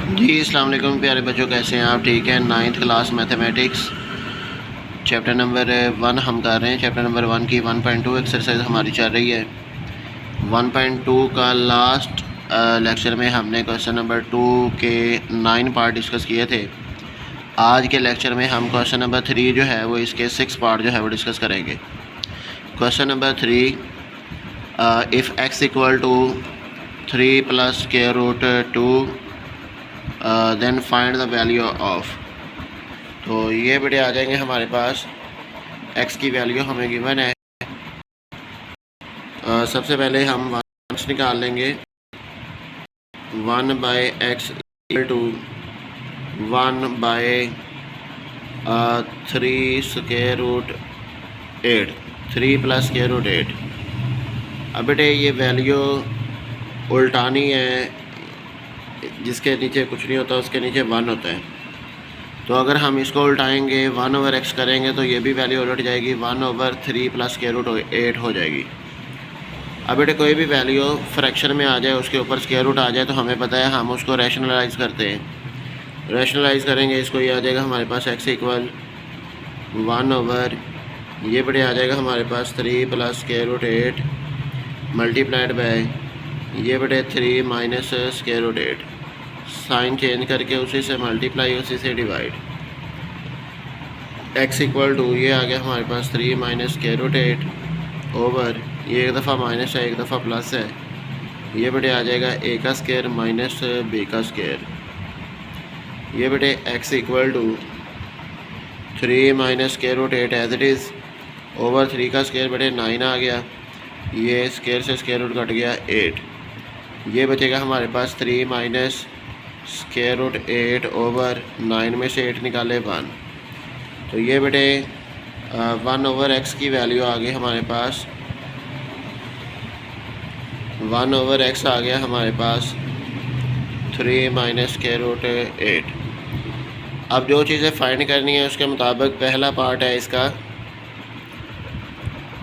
जी अस्सलाम वालेकुम प्यारे बच्चों, कैसे हैं आप? ठीक है। 9th class mathematics chapter number 1 हम कर रहे हैं। चैप्टर नंबर 1 की 1.2 एक्सरसाइज हमारी चल रही है। 1.2 का लास्ट लेक्चर में हमने क्वेश्चन नंबर 2 के 9 पार्ट डिस्कस किए थे। आज के लेक्चर में हम क्वेश्चन नंबर 3 जो है वो इसके 6 पार्ट जो है वो डिस्कस करेंगे। Question number 3, if x equal to 3 plus square root 2 then find the value of. तो ये बेटे आ जाएंगे हमारे पास। x की वैल्यू हमें गिवन है। सबसे पहले हम 1 निकाल लेंगे। 1/x equal to 1/3 square root 8, 3 plus square root 8। अब बेटे ये वैल्यू उल्टानी है, जिसके नीचे कुछ नहीं होता उसके नीचे 1 होता है। तो अगर हम इसको उल्टाएंगे 1/x करेंगे तो ये भी वैल्यू उलट जाएगी, 1/3 प्लस स्क्वायर रूट 8 हो जाएगी। अब बेटे कोई भी वैल्यू फ्रैक्शन में आ जाए, उसके ऊपर स्क्वायर रूट आ जाए तो हमें पता है हम उसको रैशनलाइज करते हैं। रैशनलाइज करेंगे इसको, ये आ जाएगा हमारे पास x इक्वल 1 ये बेटे आ जाएगा हमारे पास 3 plus square root 8 multiplied by ये बेटे 3 minus square root 8। Sign change करके उसी से मल्टीप्लाई उसी से डिवाइड। x इक्वल टू ये आ गया हमारे पास 3 माइनस स्क्वायर रूट 8 ओवर ये एक दफ़ा माइनस है एक दफ़ा प्लस है, ये बेटे आ जाएगा a का स्क्वायर माइनस b का स्क्वायर। ये बेटे x equal to 3 minus square root 8 as it is over 3 का स्क्वायर बेटे 9 आ गया, ये स्क्वायर से स्क्वायर रूट कट गया 8। ये बचेगा हमारे पास 3 माइनस स्क्वायर रूट 8 ओवर 9 में से 8 निकाले 1। तो ये बेटे 1/x की वैल्यू आ गई हमारे पास, 1/x आ गया हमारे पास 3 माइनस स्क्वायर रूट 8। अब जो चीज़ें फाइंड करनी है उसके मुताबिक पहला पार्ट है इसका,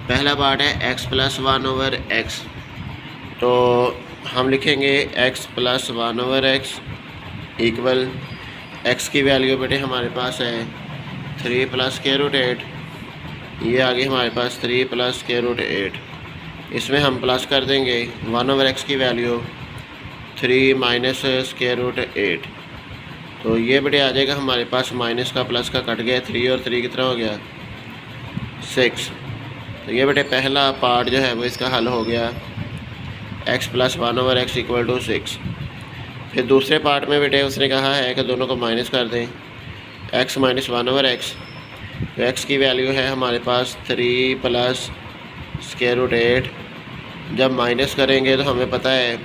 पहला पार्ट है x प्लस 1/x। तो हम लिखेंगे x plus 1/x equal x की वैल्यू बेटे हमारे पास है 3 प्लस स्क्वायर रूट 8, ये आ गई हमारे पास 3 प्लस स्क्वायर रूट 8। इसमें हम प्लस कर देंगे 1/x की वैल्यू 3 माइनस स्क्वायर रूट 8। तो ये बेटे आ जाएगा हमारे पास, माइनस का प्लस का कट गया, 3 और 3 कितना हो गया 6। तो ये बेटे पहला पार्ट जो है वो इसका हल हो गया, x plus 1/x equal to 6। फिर दूसरे पार्ट में बेटे उसने कहा है कि दोनों को माइनस कर दें, x माइनस 1/x। तो x की वैल्यू है हमारे पास 3 प्लस स्क्वायर रूट 8। जब माइनस करेंगे तो हमें पता है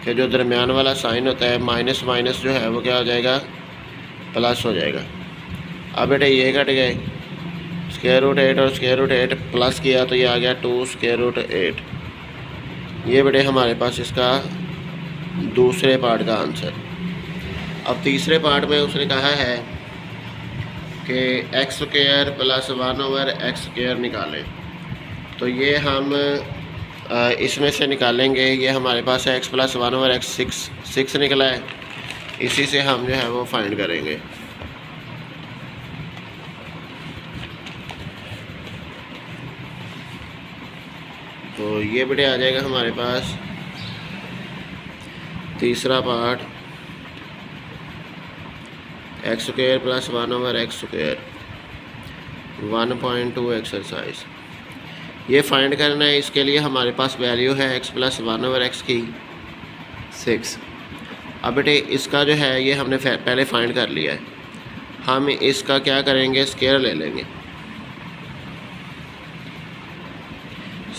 कि जो दरमियान वाला साइन होता है माइनस माइनस जो है वो क्या हो जाएगा, प्लस हो जाएगा। अब बेटे ये कट गए, स्क्वायर रूट 8 और स्क्वायर रूट 8 प्लस किया तो ये आ गया 2 स्क्वायर रूट 8। ये बेटे हमारे पास इसका दूसरे पार्ट का आंसर। अब तीसरे पार्ट में उसने कहा है कि x square plus 1/x square निकालें। तो ये हम इसमें से निकालेंगे, ये हमारे पास है x प्लस 1/x 6 निकला है, इसी से हम जो है वो फाइंड करेंगे। तो ये बेटे आ जाएगा हमारे पास तीसरा part, x square plus 1/x square 1.2 exercise. ये फाइंड करना है, इसके लिए हमारे पास वैल्यू है x प्लस 1/x की 6। अब बेटे इसका जो है ये हमने पहले फाइंड कर लिया है। हम इसका क्या करेंगे, स्क्वायर ले लेंगे,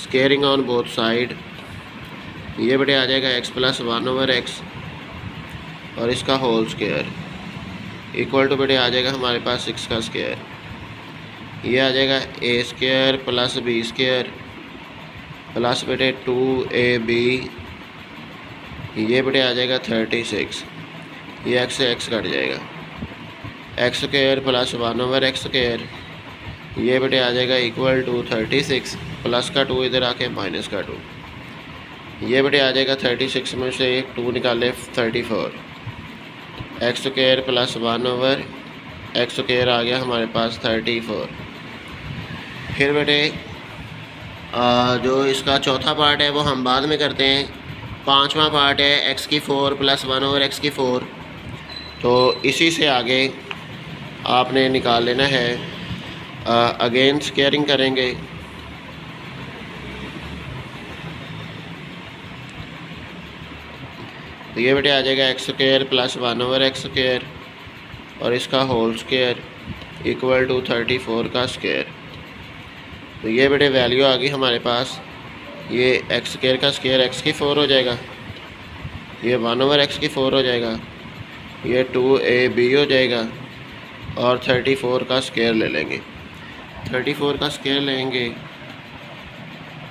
स्क्वेयरिंग ऑन बोथ साइड। ये बेटे आ जाएगा x प्लस 1/x और इसका होल स्क्वायर इक्वल टू बेटे आ जाएगा हमारे पास 6 का स्क्वायर। ये आ जाएगा a square plus b square plus बेटे 2ab, ये बेटे आ जाएगा 36। ये x से x कट जाएगा, x square plus 1/x square ये बेटे आ जाएगा इक्वल टू 36 प्लस का 2 इधर आके माइनस का 2। ये बेटे आ जाएगा 36 में से 2 निकाले 34। X square plus 1/x square आ गया हमारे पास 34। फिर बेटे जो इसका चौथा पार्ट है वो हम बाद में करते हैं। पांचवा पार्ट है x⁴ प्लस 1/x⁴। तो इसी से आगे आपने निकाल लेना है। अगेन स्क्वायरिंग करेंगे तो ये बेटे आ जाएगा x² प्लस 1/x² और इसका होल स्क्वायर इक्वल टू 34 का स्क्वायर। तो ये बेटे वैल्यू आ गई हमारे पास। ये x² का स्क्वायर x⁴ हो जाएगा, ये 1/x⁴ हो जाएगा, ये 2ab हो जाएगा और 34 का स्क्वायर ले लेंगे। 34 का स्क्वायर लेंगे,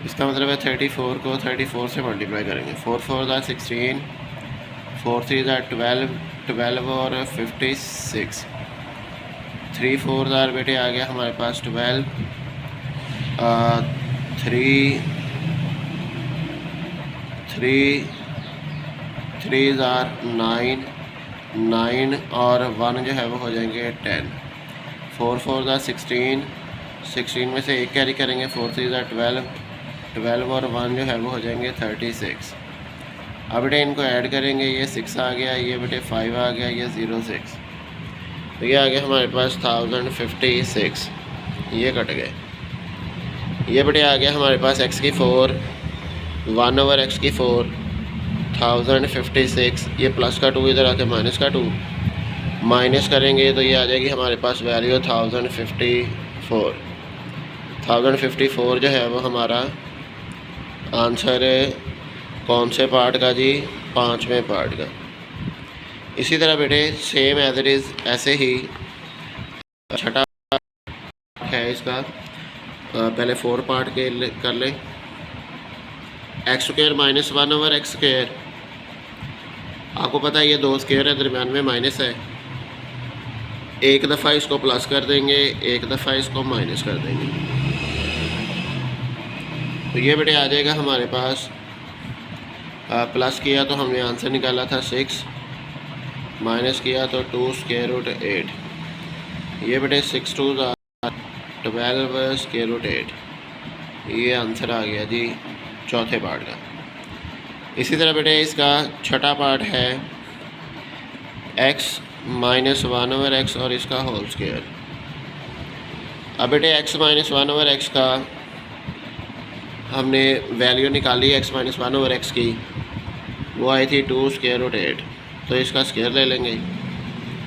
इसका मतलब है 34 को 34 से मल्टीप्लाई करेंगे। 4 4 16, 4 3 12, 12 और 56, 3 4 बेटे आ गया हमारे पास 12, 3 9, 9 और 1 जो है वो हो जाएंगे 10। 4 4 16, 16 में से एक कैरी करेंगे। 4 3 12, 12 और 1 जो है वो हो जाएंगे 36। अब बेटे इनको ऐड करेंगे, ये 6 आ गया, ये बेटे 5 आ गया, ये 06। तो ये आ गया हमारे पास 1056, ये कट गए। ये बेटे आ गया हमारे पास x⁴ 1/x⁴, 1056। ये प्लस का 2 इधर आके माइनस का 2, माइनस करेंगे तो ये आ जाएगी हमारे पास वैल्यू 1054। 1054 जो है वो हमारा आंसर कौन से पार्ट का जी? पाँचवें पार्ट का। इसी तरह बेटे सेम एज इट इज़ ऐसे ही छठा है इसका। पहले 4 पार्ट के कर लें। x² minus 1/x²। आपको पता है ये 2 स्क्वायर है, दरम्यान में माइनस है। एक दफ़ा इसको प्लस कर देंगे, एक दफ़ा इसको माइनस कर देंगे। तो ये बेटे आ जाएगा हमारे पास। प्लस किया तो हमने आंसर निकाला था 6, माइनस किया तो 2√8। ये बेटे 6 2 12√8। ये आंसर आ गया जी चौथे पार्ट का। इसी तरह बेटे इसका छठा पार्ट है x माइनस 1/x और इसका होल स्क्वायर। अब बेटे x माइनस 1/x का हमने वैल्यू निकाली x माइनस 1/x की, वो आई थी 2√8। तो इसका स्क्वायर ले लेंगे,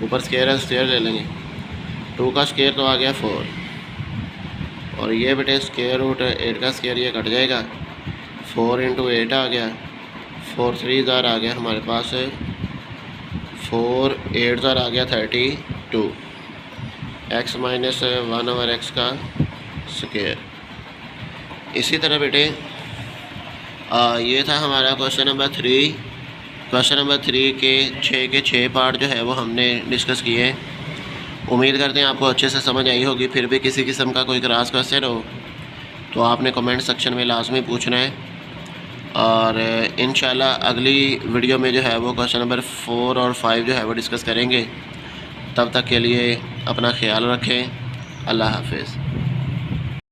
ऊपर स्क्वायर है स्क्वायर ले लेंगे। 2 का स्क्वायर तो आ गया 4 और ये बेटे √8 का स्क्वायर ये कट जाएगा। 4 × 8 आ गया, 4 3 आ गया हमारे पास, 4 8 आ गया 32। x माइनस 1/x का स्क्वायर। इसी तरह बेटे ये था हमारा क्वेश्चन नंबर 3। क्वेश्चन नंबर 3 के 6 पार्ट जो है वो हमने डिस्कस किए। उम्मीद करते हैं आपको अच्छे से समझ आई होगी। फिर भी किसी किस्म का कोई क्रॉस क्वेश्चन हो तो आपने कमेंट सेक्शन में लाजमी पूछना है। और इंशाल्लाह अगली वीडियो में जो है वो क्वेश्चन नंबर 4 और 5 जो है वो डिस्कस करेंगे। तब तक के लिए अपना ख्याल रखें। अल्लाह हाफिज़।